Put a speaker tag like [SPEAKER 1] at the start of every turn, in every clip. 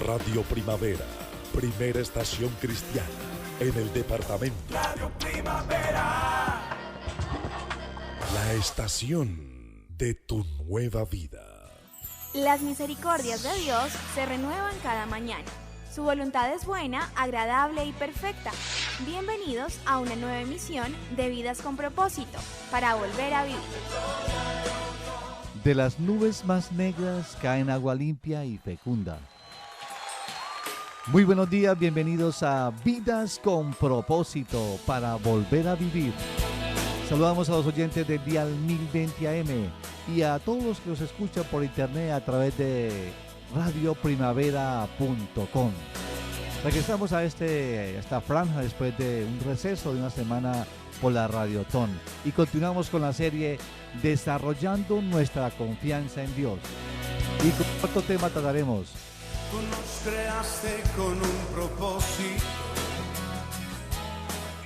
[SPEAKER 1] Radio Primavera, primera estación cristiana en el departamento. Radio Primavera, la estación de tu nueva vida.
[SPEAKER 2] Las misericordias de Dios se renuevan cada mañana. Su voluntad es buena, agradable y perfecta. Bienvenidos a una nueva emisión de Vidas con Propósito, para volver a vivir.
[SPEAKER 3] De las nubes más negras caen agua limpia y fecunda. Muy buenos días, bienvenidos a Vidas con Propósito, para volver a vivir. Saludamos a los oyentes del Dial 1020 AM y a todos los que nos escuchan por internet a través de radioprimavera.com. Regresamos a esta franja después de un receso de una semana por la Radiotón y continuamos con la serie Desarrollando nuestra confianza en Dios. Y con otro tema trataremos.
[SPEAKER 4] Tú nos creaste con un propósito.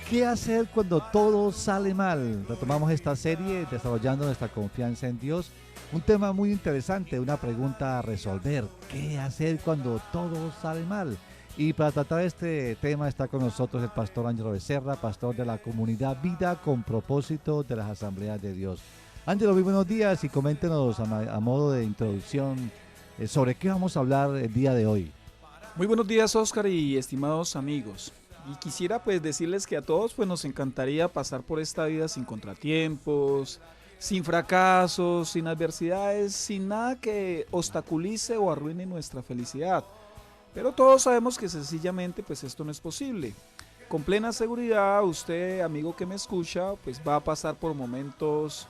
[SPEAKER 3] ¿Qué hacer cuando todo sale mal? Retomamos esta serie Desarrollando nuestra confianza en Dios. Un tema muy interesante, una pregunta a resolver. ¿Qué hacer cuando todo sale mal? Y para tratar este tema está con nosotros el pastor Ángelo Becerra, pastor de la comunidad Vida con Propósito de las Asambleas de Dios. Ángelo, muy buenos días y coméntenos a modo de introducción sobre qué vamos a hablar el día de hoy.
[SPEAKER 5] Muy buenos días, Oscar, y estimados amigos. Y quisiera decirles que a todos nos encantaría pasar por esta vida sin contratiempos, sin fracasos, sin adversidades, sin nada que obstaculice o arruine nuestra felicidad. Pero todos sabemos que sencillamente esto no es posible. Con plena seguridad, usted, amigo que me escucha, va a pasar por momentos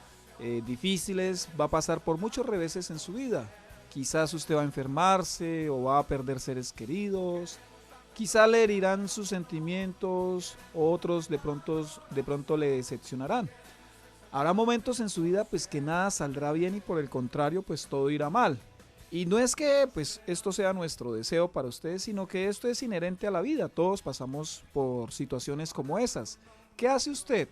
[SPEAKER 5] difíciles, va a pasar por muchos reveses en su vida. Quizás usted va a enfermarse o va a perder seres queridos. Quizá le herirán sus sentimientos, otros de pronto le decepcionarán. Habrá momentos en su vida que nada saldrá bien y por el contrario todo irá mal. Y no es que esto sea nuestro deseo para ustedes, sino que esto es inherente a la vida. Todos pasamos por situaciones como esas. ¿Qué hace usted?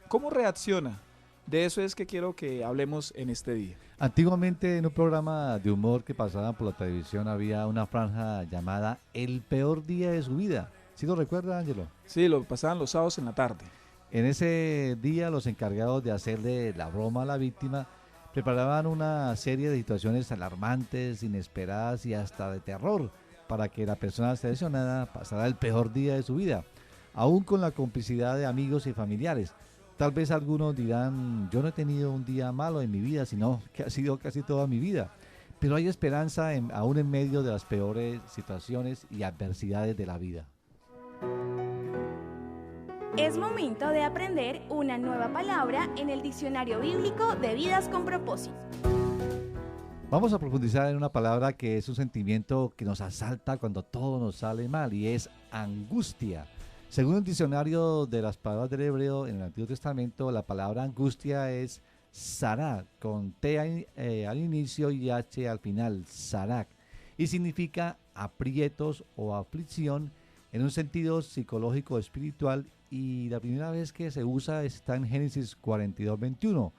[SPEAKER 5] ¿Cómo reacciona? De eso es que quiero que hablemos en este día.
[SPEAKER 3] Antiguamente en un programa de humor que pasaba por la televisión había una franja llamada El peor día de su vida. ¿Sí lo recuerda, Ángelo?
[SPEAKER 5] Sí, lo pasaban los sábados en la tarde.
[SPEAKER 3] En ese día los encargados de hacerle la broma a la víctima preparaban una serie de situaciones alarmantes, inesperadas y hasta de terror para que la persona seleccionada pasara el peor día de su vida, aún con la complicidad de amigos y familiares. Tal vez algunos dirán, yo no he tenido un día malo en mi vida, sino que ha sido casi toda mi vida. Pero hay esperanza aún en medio de las peores situaciones y adversidades de la vida.
[SPEAKER 2] Es momento de aprender una nueva palabra en el diccionario bíblico de Vidas con Propósito.
[SPEAKER 3] Vamos a profundizar en una palabra que es un sentimiento que nos asalta cuando todo nos sale mal y es angustia. Según el diccionario de las palabras del hebreo en el Antiguo Testamento, la palabra angustia es sarak, con T al inicio y H al final, sarak, y significa aprietos o aflicción en un sentido psicológico o espiritual, y la primera vez que se usa está en Génesis 42:21,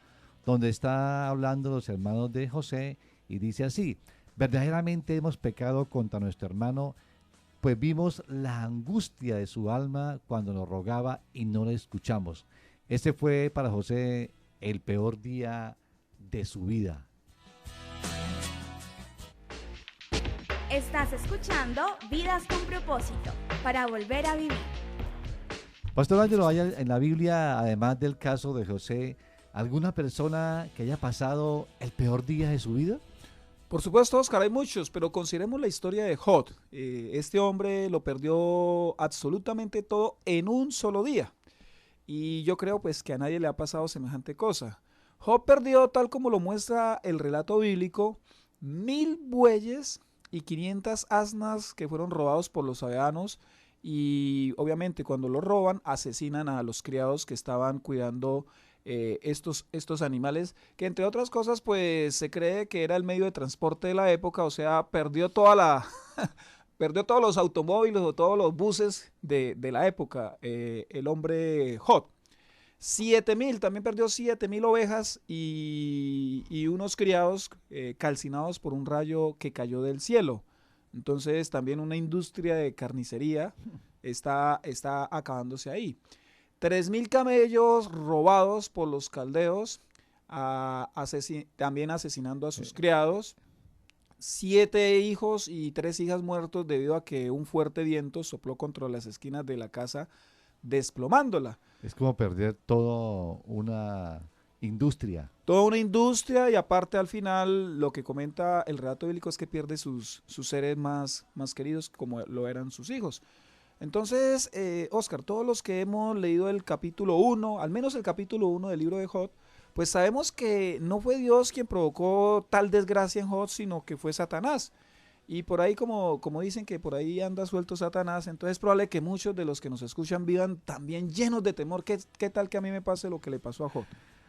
[SPEAKER 3] donde está hablando los hermanos de José y dice así: verdaderamente hemos pecado contra nuestro hermano, pues vimos la angustia de su alma cuando nos rogaba y no le escuchamos. Este fue para José el peor día de su vida.
[SPEAKER 2] Estás escuchando Vidas con Propósito, para volver a vivir.
[SPEAKER 3] Pastor Ángelo, ¿hay en la Biblia, además del caso de José, alguna persona que haya pasado el peor día de su vida?
[SPEAKER 5] Por supuesto, Oscar, hay muchos, pero consideremos la historia de Job. Este hombre lo perdió absolutamente todo en un solo día. Y yo creo que a nadie le ha pasado semejante cosa. Job perdió, tal como lo muestra el relato bíblico, 1000 bueyes y 500 asnas que fueron robados por los sabeanos. Y obviamente cuando lo roban, asesinan a los criados que estaban cuidando estos animales, que entre otras cosas se cree que era el medio de transporte de la época. O sea, perdió perdió todos los automóviles o todos los buses de la época, el hombre Job. 7,000, también perdió 7,000 ovejas y unos criados calcinados por un rayo que cayó del cielo. Entonces también una industria de carnicería está acabándose ahí. 3.000 camellos robados por los caldeos, también asesinando a sus criados. 7 hijos y 3 hijas muertos debido a que un fuerte viento sopló contra las esquinas de la casa, desplomándola.
[SPEAKER 3] Es como perder toda una industria.
[SPEAKER 5] Toda una industria, y aparte al final lo que comenta el relato bíblico es que pierde sus seres más queridos, como lo eran sus hijos. Entonces, Oscar, todos los que hemos leído el capítulo 1, al menos el capítulo 1 del libro de Job, pues sabemos que no fue Dios quien provocó tal desgracia en Job, sino que fue Satanás. Y por ahí, como dicen que por ahí anda suelto Satanás, entonces es probable que muchos de los que nos escuchan vivan también llenos de temor. ¿Qué tal que a mí me pase lo que le pasó a Job?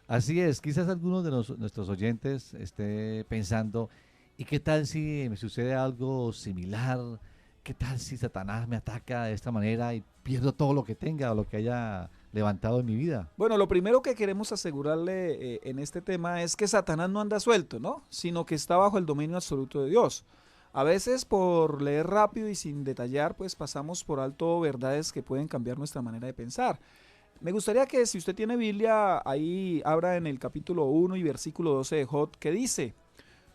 [SPEAKER 3] Así es, quizás algunos de nuestros oyentes esté pensando, ¿y qué tal si me sucede algo similar? ¿Qué tal si Satanás me ataca de esta manera y pierdo todo lo que tenga o lo que haya levantado en mi vida?
[SPEAKER 5] Bueno, lo primero que queremos asegurarle en este tema es que Satanás no anda suelto, ¿no? Sino que está bajo el dominio absoluto de Dios. A veces por leer rápido y sin detallar, pues pasamos por alto verdades que pueden cambiar nuestra manera de pensar. Me gustaría que si usted tiene Biblia, ahí abra en el capítulo 1 y versículo 12 de Job, que dice: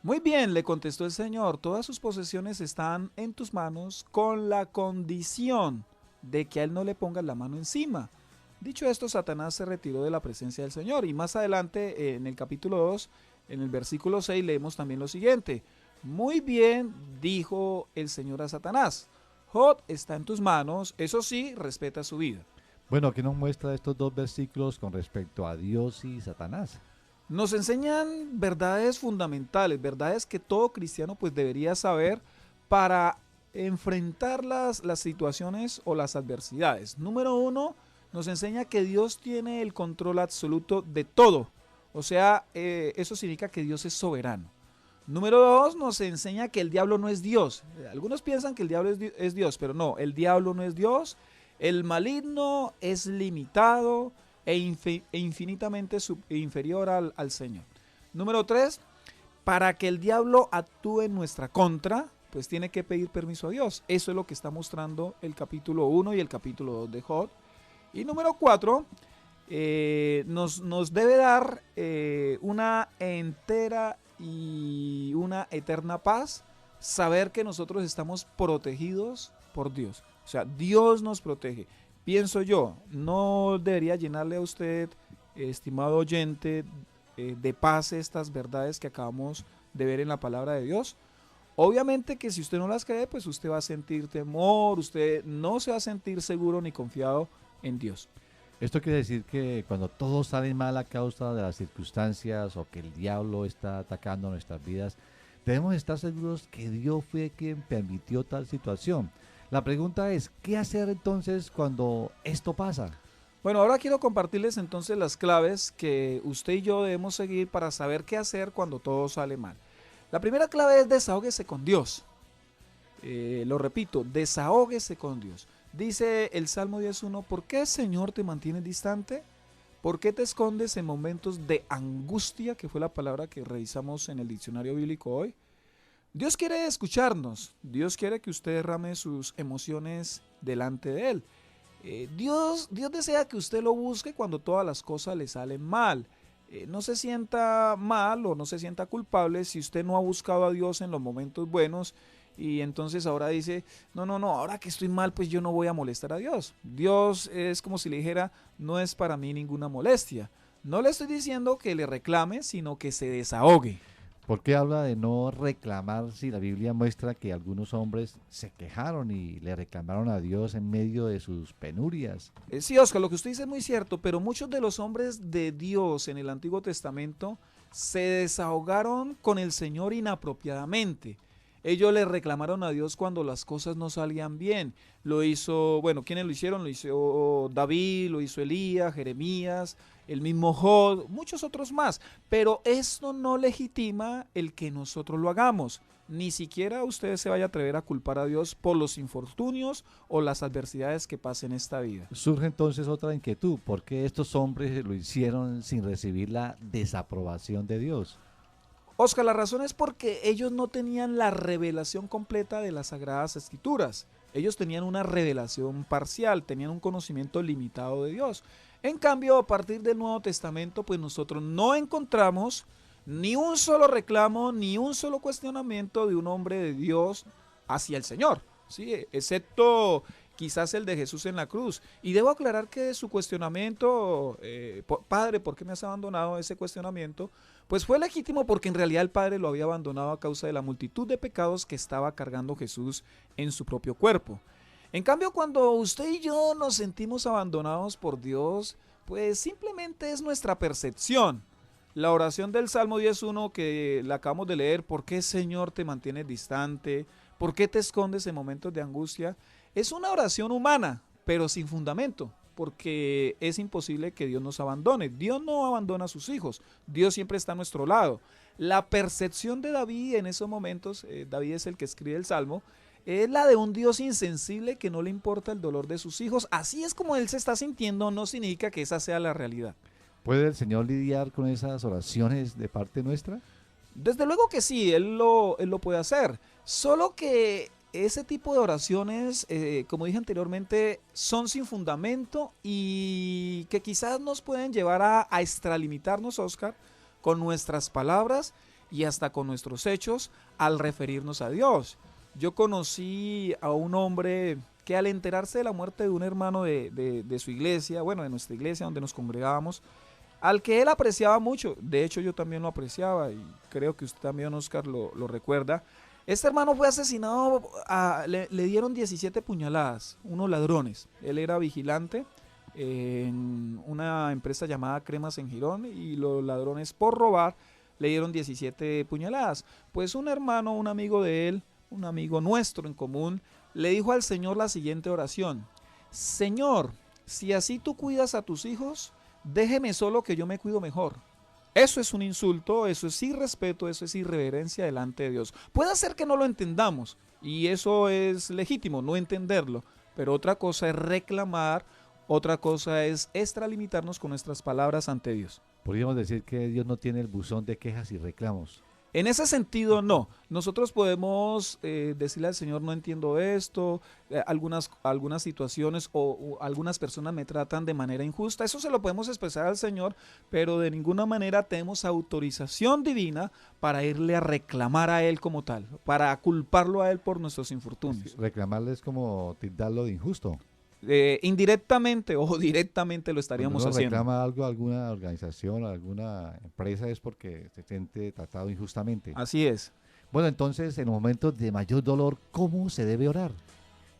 [SPEAKER 5] muy bien, le contestó el Señor, todas sus posesiones están en tus manos con la condición de que a él no le pongas la mano encima. Dicho esto, Satanás se retiró de la presencia del Señor. Y más adelante, en el capítulo 2, en el versículo 6, leemos también lo siguiente: muy bien, dijo el Señor a Satanás, Job está en tus manos, eso sí, respeta su vida.
[SPEAKER 3] Bueno, ¿qué nos muestra estos dos versículos con respecto a Dios y Satanás?
[SPEAKER 5] Nos enseñan verdades fundamentales, verdades que todo cristiano pues debería saber para enfrentar las situaciones o las adversidades. Número 1, nos enseña que Dios tiene el control absoluto de todo. O sea, eso significa que Dios es soberano. Número 2, nos enseña que el diablo no es Dios. Algunos piensan que el diablo es Dios, pero no, el diablo no es Dios. El maligno es limitado e infinitamente inferior al Señor. Número 3, para que el diablo actúe en nuestra contra, pues tiene que pedir permiso a Dios. Eso es lo que está mostrando el capítulo 1 y el capítulo 2 de Job. Y número 4, nos debe dar una entera y una eterna paz, saber que nosotros estamos protegidos por Dios. O sea, Dios nos protege. Pienso yo, no debería llenarle a usted, estimado oyente, de paz estas verdades que acabamos de ver en la palabra de Dios. Obviamente que si usted no las cree, pues usted va a sentir temor, usted no se va a sentir seguro ni confiado en Dios.
[SPEAKER 3] Esto quiere decir que cuando todo sale mal a causa de las circunstancias o que el diablo está atacando nuestras vidas, debemos estar seguros que Dios fue quien permitió tal situación. La pregunta es, ¿qué hacer entonces cuando esto pasa?
[SPEAKER 5] Bueno, ahora quiero compartirles entonces las claves que usted y yo debemos seguir para saber qué hacer cuando todo sale mal. La primera clave es desahóguese con Dios. Lo repito, desahóguese con Dios. Dice el Salmo 10.1, ¿por qué, Señor, te mantienes distante? ¿Por qué te escondes en momentos de angustia? Que fue la palabra que revisamos en el diccionario bíblico hoy. Dios quiere escucharnos, Dios quiere que usted derrame sus emociones delante de Él. Dios desea que usted lo busque cuando todas las cosas le salen mal. No se sienta mal o no se sienta culpable si usted no ha buscado a Dios en los momentos buenos y entonces ahora dice, no, ahora que estoy mal pues yo no voy a molestar a Dios. Dios es como si le dijera, no es para mí ninguna molestia. No le estoy diciendo que le reclame, sino que se desahogue.
[SPEAKER 3] ¿Por qué habla de no reclamar si la Biblia muestra que algunos hombres se quejaron y le reclamaron a Dios en medio de sus penurias?
[SPEAKER 5] Sí, Oscar, lo que usted dice es muy cierto, pero muchos de los hombres de Dios en el Antiguo Testamento se desahogaron con el Señor inapropiadamente. Ellos le reclamaron a Dios cuando las cosas no salían bien. Lo hizo, bueno, ¿quiénes lo hicieron? Lo hizo David, lo hizo Elías, Jeremías, el mismo Job, muchos otros más. Pero esto no legitima el que nosotros lo hagamos. Ni siquiera usted se vaya a atrever a culpar a Dios por los infortunios o las adversidades que pasen en esta vida.
[SPEAKER 3] Surge entonces otra inquietud. ¿Por qué estos hombres lo hicieron sin recibir la desaprobación de Dios?
[SPEAKER 5] Oscar, la razón es porque ellos no tenían la revelación completa de las Sagradas Escrituras. Ellos tenían una revelación parcial, tenían un conocimiento limitado de Dios. En cambio, a partir del Nuevo Testamento, pues nosotros no encontramos ni un solo reclamo, ni un solo cuestionamiento de un hombre de Dios hacia el Señor, ¿sí? Excepto quizás el de Jesús en la cruz. Y debo aclarar que su cuestionamiento, Padre, ¿por qué me has abandonado? Ese cuestionamiento, pues fue legítimo porque en realidad el Padre lo había abandonado a causa de la multitud de pecados que estaba cargando Jesús en su propio cuerpo. En cambio, cuando usted y yo nos sentimos abandonados por Dios, pues simplemente es nuestra percepción. La oración del Salmo 10.1 que la acabamos de leer, ¿por qué, Señor, te mantienes distante? ¿Por qué te escondes en momentos de angustia? Es una oración humana, pero sin fundamento, porque es imposible que Dios nos abandone. Dios no abandona a sus hijos, Dios siempre está a nuestro lado. La percepción de David en esos momentos, David es el que escribe el Salmo, es la de un Dios insensible que no le importa el dolor de sus hijos. Así es como él se está sintiendo, no significa que esa sea la realidad.
[SPEAKER 3] ¿Puede el Señor lidiar con esas oraciones de parte nuestra?
[SPEAKER 5] Desde luego que sí, él lo puede hacer, solo que ese tipo de oraciones, como dije anteriormente, son sin fundamento y que quizás nos pueden llevar a extralimitarnos, Oscar, con nuestras palabras y hasta con nuestros hechos al referirnos a Dios. Yo conocí a un hombre que al enterarse de la muerte de un hermano de su iglesia, bueno, de nuestra iglesia donde nos congregábamos, al que él apreciaba mucho, de hecho yo también lo apreciaba y creo que usted también, Oscar, lo recuerda. Este hermano fue asesinado, le dieron 17 puñaladas, unos ladrones. Él era vigilante en una empresa llamada Cremas en Girón y los ladrones por robar le dieron 17 puñaladas. Pues un hermano, un amigo de él, un amigo nuestro en común, le dijo al Señor la siguiente oración: Señor, si así tú cuidas a tus hijos, déjeme solo que yo me cuido mejor. Eso es un insulto, eso es irrespeto, eso es irreverencia delante de Dios. Puede ser que no lo entendamos y eso es legítimo, no entenderlo, pero otra cosa es reclamar, otra cosa es extralimitarnos con nuestras palabras ante Dios.
[SPEAKER 3] Podríamos decir que Dios no tiene el buzón de quejas y reclamos.
[SPEAKER 5] En ese sentido, no. Nosotros podemos decirle al Señor, no entiendo esto, algunas situaciones o algunas personas me tratan de manera injusta. Eso se lo podemos expresar al Señor, pero de ninguna manera tenemos autorización divina para irle a reclamar a Él como tal, para culparlo a Él por nuestros infortunios.
[SPEAKER 3] Reclamarle es como tildarlo de injusto.
[SPEAKER 5] Indirectamente o directamente lo estaríamos
[SPEAKER 3] Cuando uno
[SPEAKER 5] haciendo.
[SPEAKER 3] reclama algo a alguna organización, a alguna empresa, es porque se siente tratado injustamente.
[SPEAKER 5] Así es.
[SPEAKER 3] Bueno, entonces, en momentos de mayor dolor, ¿cómo se debe orar?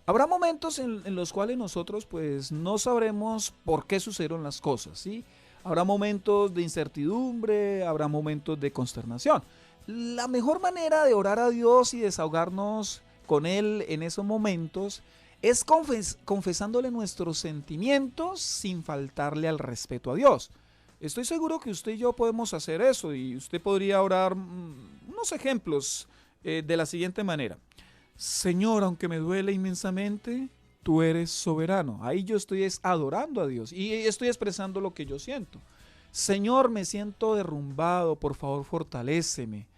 [SPEAKER 5] Habrá momentos en los cuales nosotros pues no sabremos por qué sucedieron las cosas, ¿sí? Habrá momentos de incertidumbre, habrá momentos de consternación. La mejor manera de orar a Dios y desahogarnos con Él en esos momentos es confesándole nuestros sentimientos sin faltarle al respeto a Dios. Estoy seguro que usted y yo podemos hacer eso y usted podría orar unos ejemplos de la siguiente manera. Señor, aunque me duele inmensamente, tú eres soberano. Ahí yo estoy adorando a Dios y estoy expresando lo que yo siento. Señor, me siento derrumbado, por favor fortaléceme.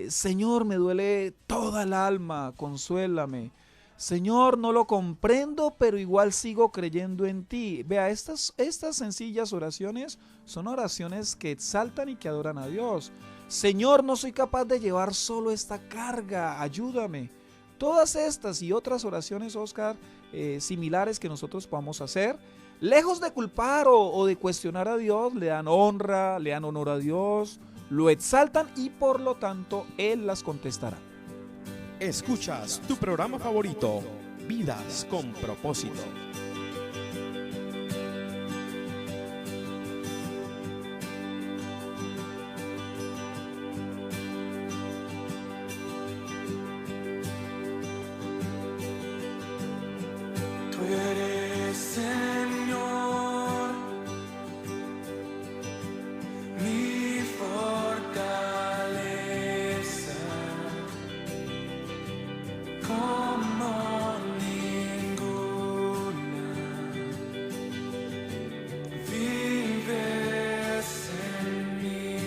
[SPEAKER 5] Señor, me duele toda el alma, consuélame. Señor, no lo comprendo, pero igual sigo creyendo en ti. Vea, estas sencillas oraciones son oraciones que exaltan y que adoran a Dios. Señor, no soy capaz de llevar solo esta carga, ayúdame. Todas estas y otras oraciones, Oscar, similares que nosotros podamos hacer, lejos de culpar o de cuestionar a Dios, le dan honra, le dan honor a Dios, lo exaltan y por lo tanto Él las contestará.
[SPEAKER 6] Escuchas tu programa favorito, Vidas con Propósito.
[SPEAKER 4] Tú eres Señor, mi fortaleza, como ninguna. Vives en mí.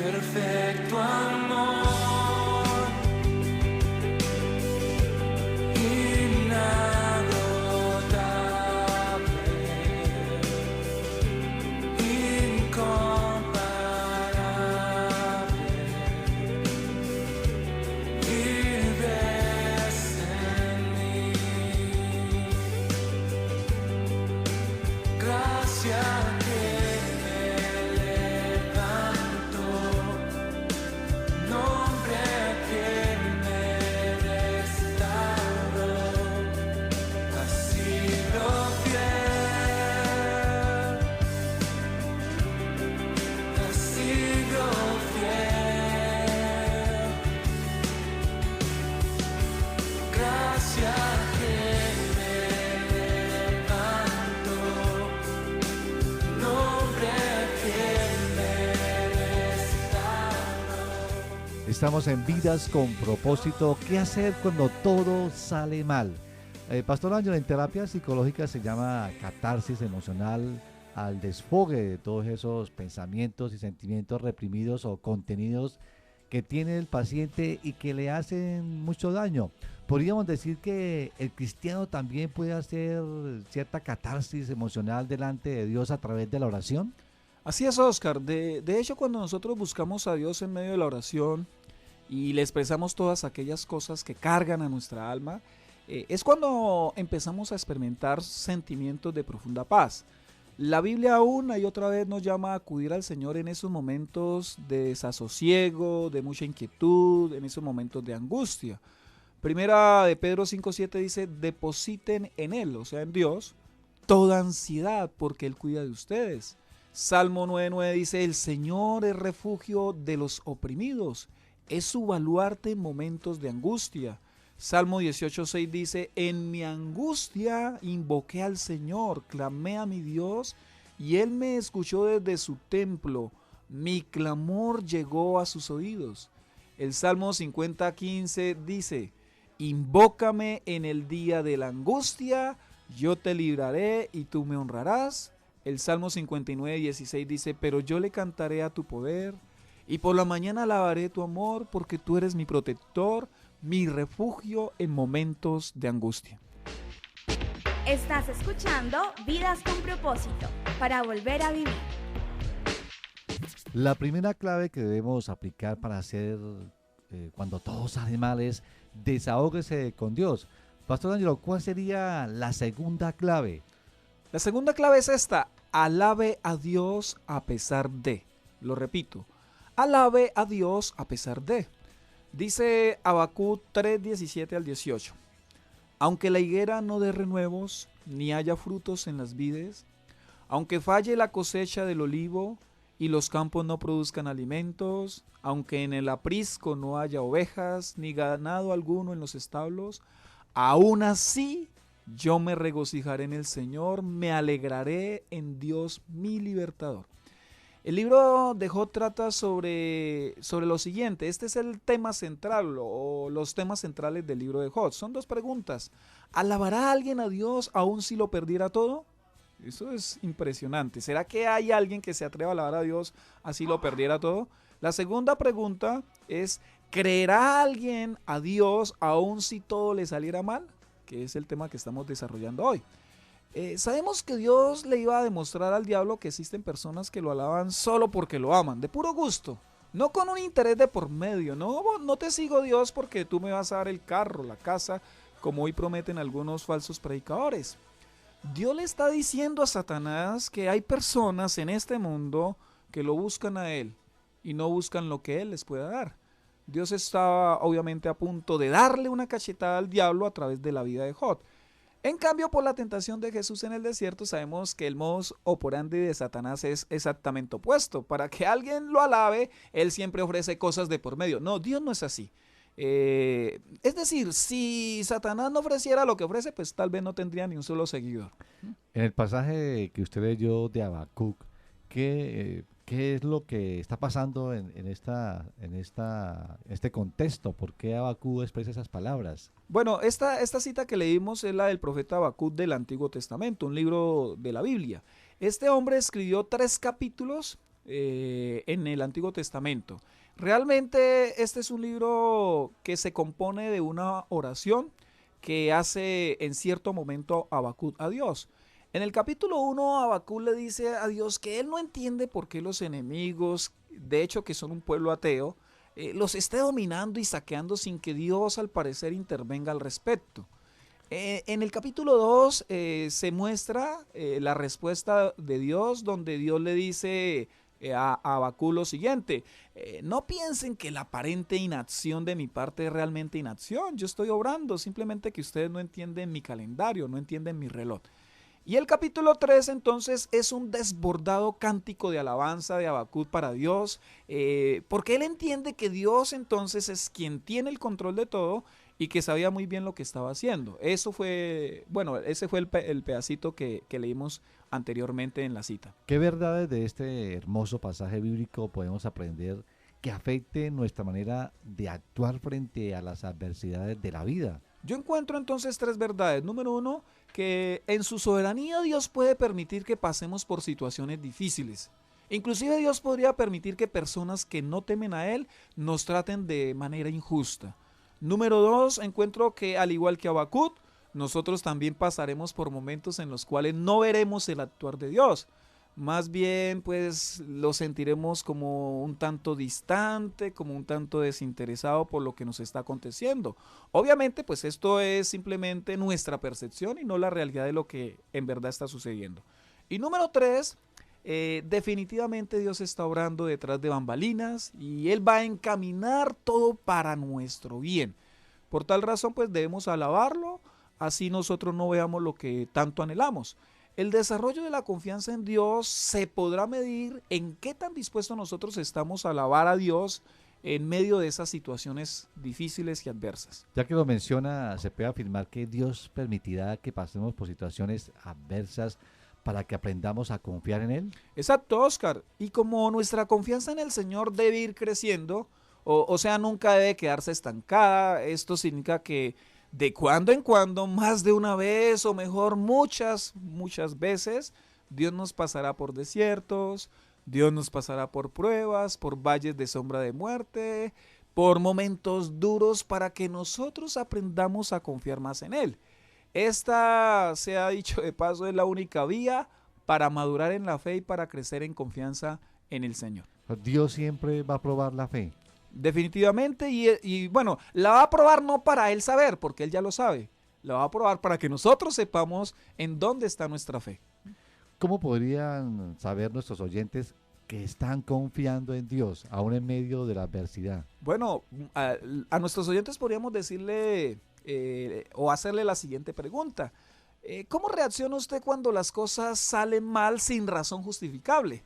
[SPEAKER 4] perfecto amor, inagotable, incomparable, vives en mí. Gracias que me levanto, nombre que me restauró, has sido fiel, has sido fiel. Gracias que me levanto, nombre que me restauró.
[SPEAKER 3] Estamos en Vidas con Propósito. ¿Qué hacer cuando todo sale mal? Pastor Ángel, en terapia psicológica se llama catarsis emocional al desfogue de todos esos pensamientos y sentimientos reprimidos o contenidos que tiene el paciente y que le hacen mucho daño. Podríamos decir que el cristiano también puede hacer cierta catarsis emocional delante de Dios a través de la oración.
[SPEAKER 5] Así es, Oscar. De hecho, cuando nosotros buscamos a Dios en medio de la oración y le expresamos todas aquellas cosas que cargan a nuestra alma, es cuando empezamos a experimentar sentimientos de profunda paz. La Biblia una y otra vez nos llama a acudir al Señor en esos momentos de desasosiego, de mucha inquietud, en esos momentos de angustia. Primera de Pedro 5:7 dice, depositen en Él, o sea en Dios, toda ansiedad porque Él cuida de ustedes. Salmo 9:9 dice, el Señor es refugio de los oprimidos, es su baluarte en momentos de angustia. Salmo 18:6 dice, en mi angustia invoqué al Señor, clamé a mi Dios y Él me escuchó desde su templo, mi clamor llegó a sus oídos. El Salmo 50:15 dice, invócame en el día de la angustia, yo te libraré y tú me honrarás. El Salmo 59:16 dice, pero yo le cantaré a tu poder y por la mañana alabaré tu amor porque tú eres mi protector, mi refugio en momentos de angustia.
[SPEAKER 2] Estás escuchando Vidas con Propósito, para volver a vivir.
[SPEAKER 3] La primera clave que debemos aplicar para hacer cuando todo sale mal es desahógese con Dios. Pastor Ángelo, ¿cuál sería la segunda clave?
[SPEAKER 5] La segunda clave es esta, alabe a Dios a pesar de. Lo repito, alabe a Dios a pesar de. Dice Habacuc 3:17 al 18. Aunque la higuera no dé renuevos, ni haya frutos en las vides, aunque falle la cosecha del olivo y los campos no produzcan alimentos, aunque en el aprisco no haya ovejas, ni ganado alguno en los establos, aún así yo me regocijaré en el Señor, me alegraré en Dios mi libertador. El libro de Job trata sobre lo siguiente. Este es el tema central o los temas centrales del libro de Job. Son dos preguntas. ¿Alabará alguien a Dios aun si lo perdiera todo? Eso es impresionante. ¿Será que hay alguien que se atreva a alabar a Dios así lo perdiera todo? La segunda pregunta es, ¿creerá alguien a Dios aun si todo le saliera mal? Que es el tema que estamos desarrollando hoy. Sabemos que Dios le iba a demostrar al diablo que existen personas que lo alaban solo porque lo aman, de puro gusto, no con un interés de por medio. No te sigo, Dios, porque tú me vas a dar el carro, la casa, como hoy prometen algunos falsos predicadores. Dios le está diciendo a Satanás que hay personas en este mundo que lo buscan a él y no buscan lo que él les pueda dar. Dios estaba obviamente a punto de darle una cachetada al diablo a través de la vida de Job. En cambio, por la tentación de Jesús en el desierto, sabemos que el modus operandi de Satanás es exactamente opuesto. Para que alguien lo alabe, él siempre ofrece cosas de por medio. No, Dios no es así. Es decir, si Satanás no ofreciera lo que ofrece, pues tal vez no tendría ni un solo seguidor.
[SPEAKER 3] En el pasaje que usted leyó de Habacuc, ¿qué es lo que está pasando en este contexto? ¿Por qué Habacuc expresa esas palabras?
[SPEAKER 5] Bueno, esta cita que leímos es la del profeta Habacuc del Antiguo Testamento, un libro de la Biblia. Este hombre escribió 3 capítulos en el Antiguo Testamento. Realmente este es un libro que se compone de una oración que hace en cierto momento Habacuc a Dios. En el capítulo 1, Habacuc le dice a Dios que él no entiende por qué los enemigos, de hecho que son un pueblo ateo, los esté dominando y saqueando sin que Dios al parecer intervenga al respecto. En el capítulo 2 se muestra la respuesta de Dios, donde Dios le dice a Habacuc lo siguiente: no piensen que la aparente inacción de mi parte es realmente inacción, yo estoy obrando, simplemente que ustedes no entienden mi calendario, no entienden mi reloj. Y el capítulo 3 entonces es un desbordado cántico de alabanza de Habacuc para Dios, porque él entiende que Dios entonces es quien tiene el control de todo y que sabía muy bien lo que estaba haciendo. Eso fue, bueno, ese fue el pedacito que leímos anteriormente en la cita.
[SPEAKER 3] ¿Qué verdades de este hermoso pasaje bíblico podemos aprender que afecte nuestra manera de actuar frente a las adversidades de la vida?
[SPEAKER 5] Yo encuentro entonces 3 verdades. Número 1, que en su soberanía Dios puede permitir que pasemos por situaciones difíciles. Inclusive Dios podría permitir que personas que no temen a Él nos traten de manera injusta. Número 2, encuentro que al igual que Habacuc, nosotros también pasaremos por momentos en los cuales no veremos el actuar de Dios. Más bien, pues lo sentiremos como un tanto distante, como un tanto desinteresado por lo que nos está aconteciendo. Obviamente, pues esto es simplemente nuestra percepción y no la realidad de lo que en verdad está sucediendo. Y número 3, definitivamente Dios está obrando detrás de bambalinas y Él va a encaminar todo para nuestro bien. Por tal razón, pues debemos alabarlo, así nosotros no veamos lo que tanto anhelamos. El desarrollo de la confianza en Dios se podrá medir en qué tan dispuestos nosotros estamos a alabar a Dios en medio de esas situaciones difíciles y adversas.
[SPEAKER 3] Ya que lo menciona, se puede afirmar que Dios permitirá que pasemos por situaciones adversas para que aprendamos a confiar en Él.
[SPEAKER 5] Exacto, Oscar. Y como nuestra confianza en el Señor debe ir creciendo, o sea, nunca debe quedarse estancada, esto significa que de cuando en cuando, más de una vez o mejor muchas veces, Dios nos pasará por desiertos, Dios nos pasará por pruebas, por valles de sombra de muerte, por momentos duros para que nosotros aprendamos a confiar más en Él. Esta, se ha dicho de paso, es la única vía para madurar en la fe y para crecer en confianza en el Señor.
[SPEAKER 3] Dios siempre va a probar la fe.
[SPEAKER 5] Definitivamente, y bueno, la va a probar no para Él saber, porque Él ya lo sabe, la va a probar para que nosotros sepamos en dónde está nuestra fe.
[SPEAKER 3] ¿Cómo podrían saber nuestros oyentes que están confiando en Dios, aún en medio de la adversidad?
[SPEAKER 5] Bueno, a nuestros oyentes podríamos decirle o hacerle la siguiente pregunta. ¿Cómo reacciona usted cuando las cosas salen mal sin razón justificable?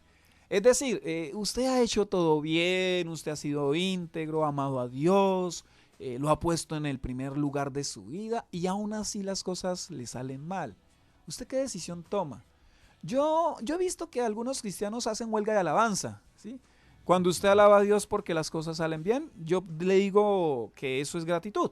[SPEAKER 5] Es decir, usted ha hecho todo bien, usted ha sido íntegro, ha amado a Dios, lo ha puesto en el primer lugar de su vida y aún así las cosas le salen mal. ¿Usted qué decisión toma? Yo he visto que algunos cristianos hacen huelga de alabanza, ¿sí? Cuando usted alaba a Dios porque las cosas salen bien, yo le digo que eso es gratitud.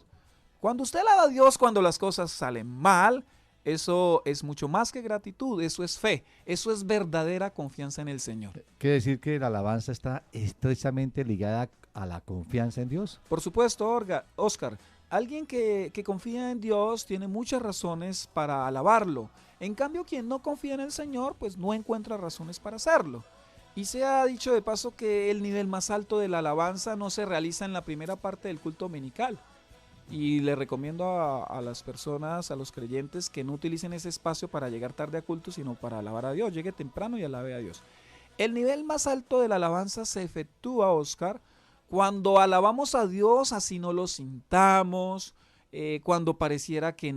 [SPEAKER 5] Cuando usted alaba a Dios cuando las cosas salen mal, eso es mucho más que gratitud, eso es fe, eso es verdadera confianza en el Señor.
[SPEAKER 3] ¿Quiere decir que la alabanza está estrechamente ligada a la confianza en Dios?
[SPEAKER 5] Por supuesto, Oscar, alguien que confía en Dios tiene muchas razones para alabarlo. En cambio, quien no confía en el Señor, pues no encuentra razones para hacerlo. Y se ha dicho de paso que el nivel más alto de la alabanza no se realiza en la primera parte del culto dominical. Y le recomiendo a las personas, a los creyentes, que no utilicen ese espacio para llegar tarde a culto, sino para alabar a Dios. Llegue temprano y alabe a Dios. El nivel más alto de la alabanza se efectúa, Oscar, cuando alabamos a Dios así no lo sintamos, cuando pareciera que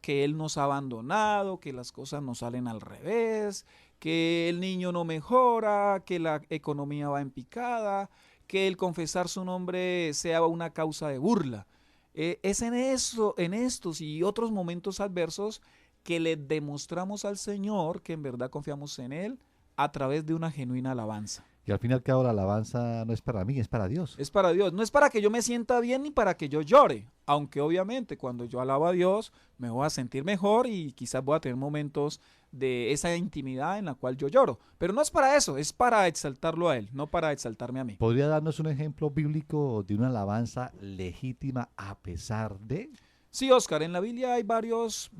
[SPEAKER 5] Él nos ha abandonado, que las cosas nos salen al revés, que el niño no mejora, que la economía va en picada, que el confesar su nombre sea una causa de burla. Es en estos y otros momentos adversos que le demostramos al Señor que en verdad confiamos en Él a través de una genuina alabanza.
[SPEAKER 3] Y al fin y al cabo la alabanza no es para mí, es para Dios.
[SPEAKER 5] Es para Dios, no es para que yo me sienta bien ni para que yo llore, aunque obviamente cuando yo alabo a Dios me voy a sentir mejor y quizás voy a tener momentos de esa intimidad en la cual yo lloro, pero no es para eso, es para exaltarlo a Él, no para exaltarme a mí.
[SPEAKER 3] ¿Podría darnos un ejemplo bíblico de una alabanza legítima a pesar de?
[SPEAKER 5] Sí, Oscar, en la Biblia hay varios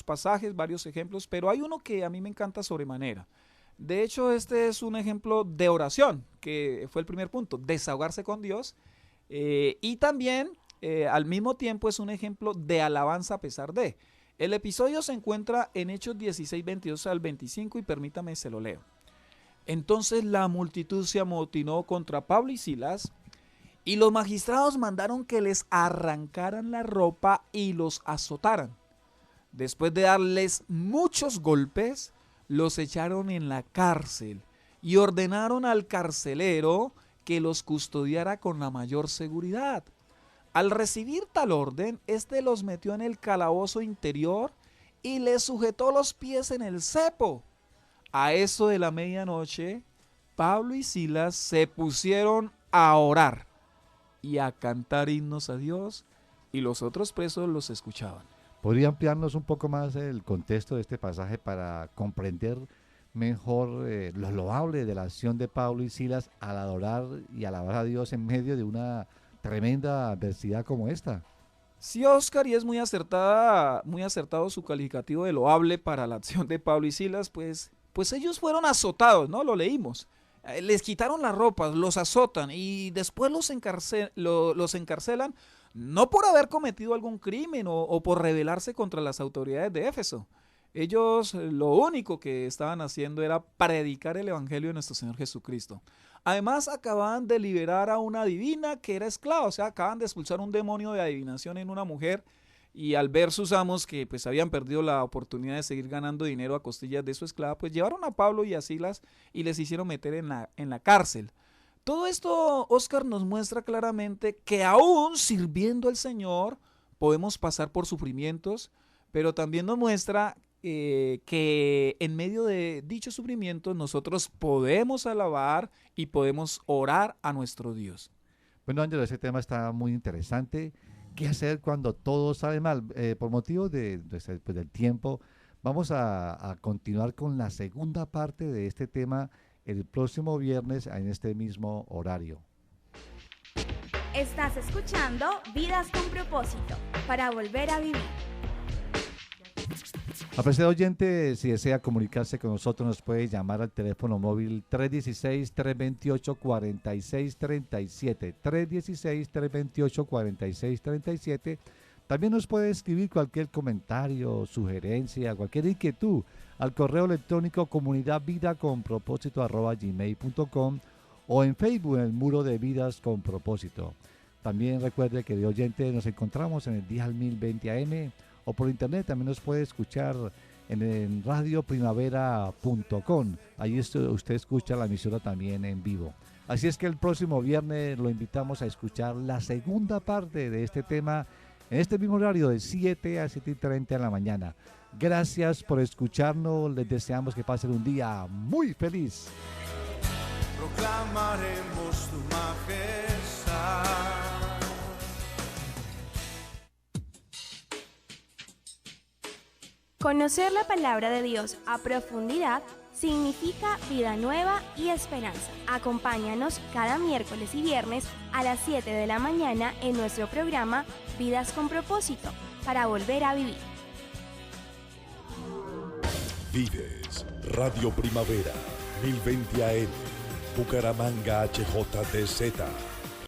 [SPEAKER 5] pasajes, varios ejemplos, pero hay uno que a mí me encanta sobremanera. De hecho, este es un ejemplo de oración, que fue el primer punto, desahogarse con Dios, y también al mismo tiempo es un ejemplo de alabanza a pesar de. El episodio se encuentra en Hechos 16, 22 al 25 y permítame se lo leo. Entonces la multitud se amotinó contra Pablo y Silas y los magistrados mandaron que les arrancaran la ropa y los azotaran. Después de darles muchos golpes, los echaron en la cárcel y ordenaron al carcelero que los custodiara con la mayor seguridad. Al recibir tal orden, éste los metió en el calabozo interior y les sujetó los pies en el cepo. A eso de la medianoche, Pablo y Silas se pusieron a orar y a cantar himnos a Dios, y los otros presos los escuchaban.
[SPEAKER 3] ¿Podría ampliarnos un poco más el contexto de este pasaje para comprender mejor lo loable de la acción de Pablo y Silas al adorar y alabar a Dios en medio de una tremenda adversidad como esta?
[SPEAKER 5] Sí, Oscar, y es muy acertado su calificativo de loable para la acción de Pablo y Silas, pues ellos fueron azotados, ¿no? Lo leímos. Les quitaron las ropas, los azotan y después los encarcelan, no por haber cometido algún crimen o por rebelarse contra las autoridades de Éfeso. Ellos lo único que estaban haciendo era predicar el evangelio de nuestro Señor Jesucristo. Además, acababan de liberar a una adivina que era esclava, o sea, acaban de expulsar un demonio de adivinación en una mujer, y al ver sus amos que pues habían perdido la oportunidad de seguir ganando dinero a costillas de su esclava, pues llevaron a Pablo y a Silas y les hicieron meter en la cárcel. Todo esto, Oscar, nos muestra claramente que aún sirviendo al Señor podemos pasar por sufrimientos, pero también nos muestra que en medio de dichos sufrimientos nosotros podemos alabar y podemos orar a nuestro Dios.
[SPEAKER 3] Bueno, Ángelo, ese tema está muy interesante. ¿Qué hacer cuando todo sale mal? Por motivo del tiempo, vamos a continuar con la segunda parte de este tema el próximo viernes en este mismo horario.
[SPEAKER 2] Estás escuchando Vidas con Propósito, para volver a vivir.
[SPEAKER 3] Apreciado oyente, si desea comunicarse con nosotros, nos puede llamar al teléfono móvil 316-328-4637, 316-328-4637. También nos puede escribir cualquier comentario, sugerencia, cualquier inquietud al correo electrónico comunidadvidaconpropósito@gmail.com o en Facebook en el muro de Vidas con Propósito. También recuerde que de oyente nos encontramos en el Dial 1020 AM o por internet. También nos puede escuchar en radioprimavera.com. Ahí usted escucha la emisora también en vivo. Así es que el próximo viernes lo invitamos a escuchar la segunda parte de este tema en este mismo horario de 7 a 7:30 de la mañana. Gracias por escucharnos. Les deseamos que pasen un día muy feliz.
[SPEAKER 4] Proclamaremos tu majestad.
[SPEAKER 2] Conocer la palabra de Dios a profundidad significa vida nueva y esperanza. Acompáñanos cada miércoles y viernes a las 7 de la mañana en nuestro programa Vidas con Propósito, para volver a vivir.
[SPEAKER 1] Vives Radio Primavera 1020 AM Bucaramanga HJTZ.